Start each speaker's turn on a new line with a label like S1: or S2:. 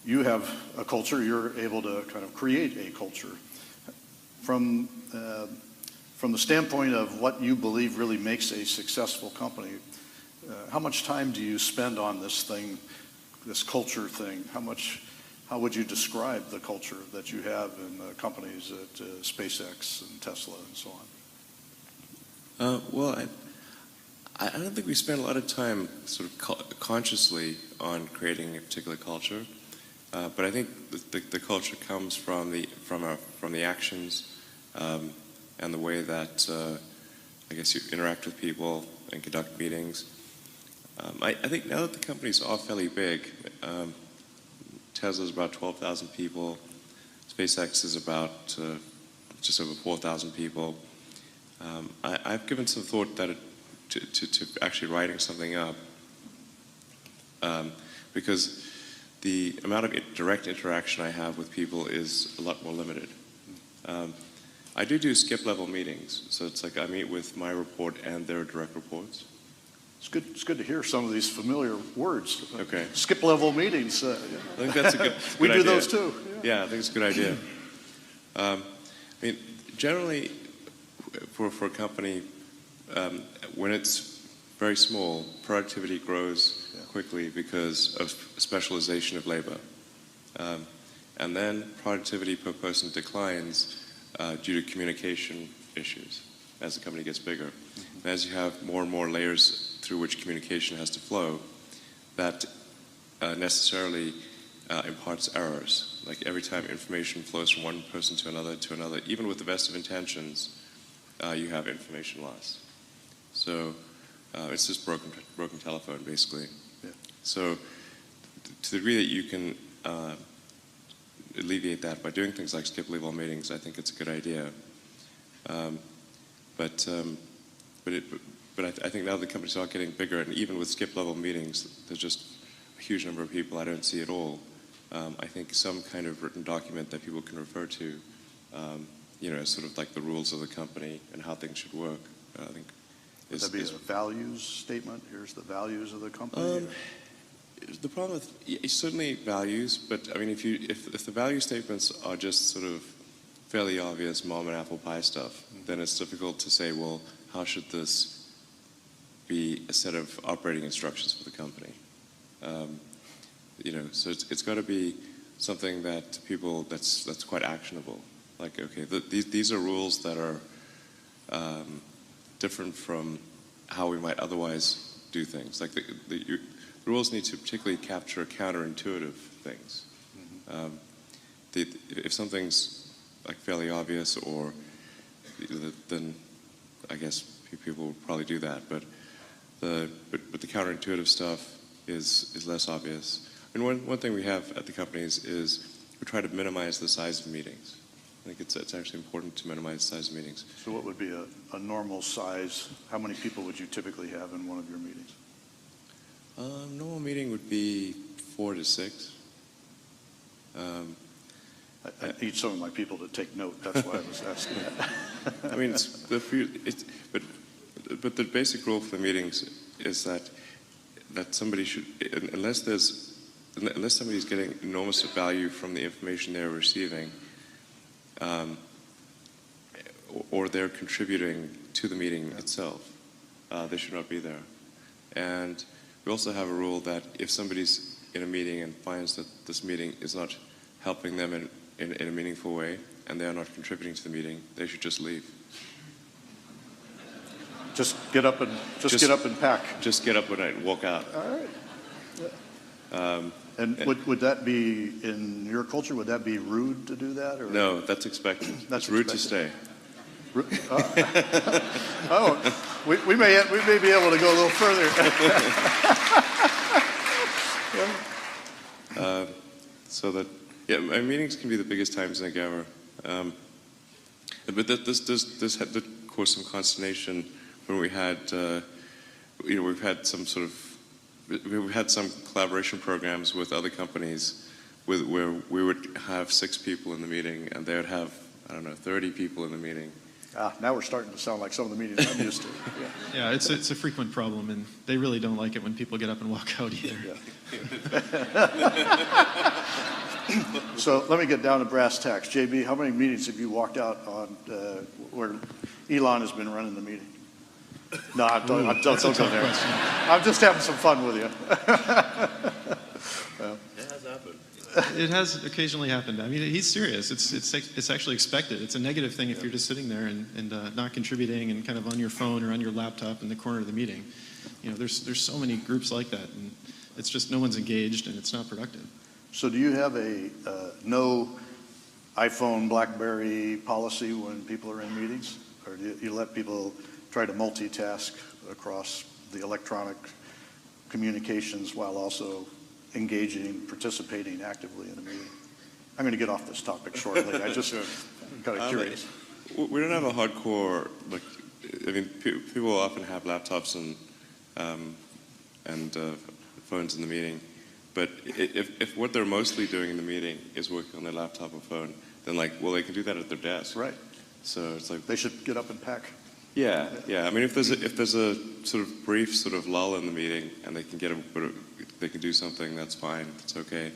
S1: You have a culture, you're able to kind of create a culture. From the standpoint of what you believe really makes a successful company, how much time do you spend on this thing, this culture thing? How would you describe the culture that you have in the companies at SpaceX and Tesla and so on?
S2: Well, I don't think we spend a lot of time sort of consciously on creating a particular culture, but I think the culture comes from the actions and the way that I guess you interact with people and conduct meetings. I think now that the companies are fairly big, Tesla's about 12,000 people, SpaceX is about just over 4,000 people. I've given some thought that to actually writing something up, because the amount of direct interaction I have with people is a lot more limited. I do skip-level meetings, so it's like I meet with my report and their direct reports.
S1: It's good to hear some of these familiar words.
S2: Okay.
S1: Skip-level meetings.
S2: I think that's a good
S1: we do
S2: idea.
S1: those too.
S2: Yeah, I think it's a good idea. I mean, generally, for a company, when it's very small, productivity grows quickly because of specialization of labor. And then productivity per person declines due to communication issues as the company gets bigger. And as you have more and more layers through which communication has to flow, that necessarily imparts errors. Like every time information flows from one person to another, even with the best of intentions, you have information loss. So it's just broken telephone, basically.
S1: Yeah.
S2: So to the degree that you can alleviate that by doing things like skip-level meetings, I think it's a good idea. But I think now the companies are getting bigger, and even with skip-level meetings, there's just a huge number of people I don't see at all. I think some kind of written document that people can refer to, sort of like the rules of the company and how things should work, I think.
S1: Would that be a values statement? Here's the values of the company?
S2: The problem with certainly values, but I mean, if the value statements are just sort of fairly obvious mom and apple pie stuff, then it's difficult to say, well, how should this be a set of operating instructions for the company? So it's got to be something that that's quite actionable. Like, okay, these are rules that are different from how we might otherwise do things. Like the rules need to particularly capture counterintuitive things. If something's like fairly obvious, or then I guess people will probably do that. But the counterintuitive stuff is less obvious. And one thing we have at the companies is we try to minimize the size of meetings. I think it's actually important to minimize the size of meetings.
S1: So what would be a normal size? How many people would you typically have in one of your meetings?
S2: Normal meeting would be 4 to 6.
S1: I need some of my people to take note. That's why I was asking that.
S2: I mean, but the basic rule for the meetings is that somebody should, unless somebody's getting enormous value from the information they're receiving, or they're contributing to the meeting itself, they should not be there. And we also have a rule that if somebody's in a meeting and finds that this meeting is not helping them in a meaningful way, and they are not contributing to the meeting, they should just leave.
S1: Just get up and pack.
S2: Just get up and walk out.
S1: All right. Yeah. And would that be, in your culture, would that be rude to do that? Or?
S2: No, that's expected.
S1: That's
S2: rude
S1: expected.
S2: to stay.
S1: We may be able to go a little further.
S2: So that, yeah, my meetings can be the biggest time sink ever. But this had to cause some consternation when we had, we've had some collaboration programs with other companies where we would have 6 people in the meeting, and they would have, 30 people in the meeting.
S1: Now we're starting to sound like some of the meetings I'm used to.
S3: Yeah, it's a frequent problem, and they really don't like it when people get up and walk out either.
S1: So let me get down to brass tacks. JB, how many meetings have you walked out on where Elon has been running the meeting? No, don't go there.
S3: Question.
S1: I'm just having some fun with you.
S2: It has happened.
S3: It has occasionally happened. I mean, he's serious. It's actually expected. It's a negative thing if you're just sitting there and not contributing and kind of on your phone or on your laptop in the corner of the meeting. You know, there's so many groups like that, and it's just no one's engaged and it's not productive.
S1: So do you have a no iPhone, BlackBerry policy when people are in meetings? Or do you let people try to multitask across the electronic communications while also engaging, participating actively in a meeting? I'm going to get off this topic shortly. I'm kind of curious.
S2: We don't have a hardcore, like, I mean, people often have laptops and phones in the meeting, but if what they're mostly doing in the meeting is working on their laptop or phone, then like, well, they can do that at their desk.
S1: Right.
S2: So it's like
S1: They should get up and pack.
S2: yeah. I mean, if there's a sort of brief sort of lull in the meeting and they can do something, that's fine. It's okay.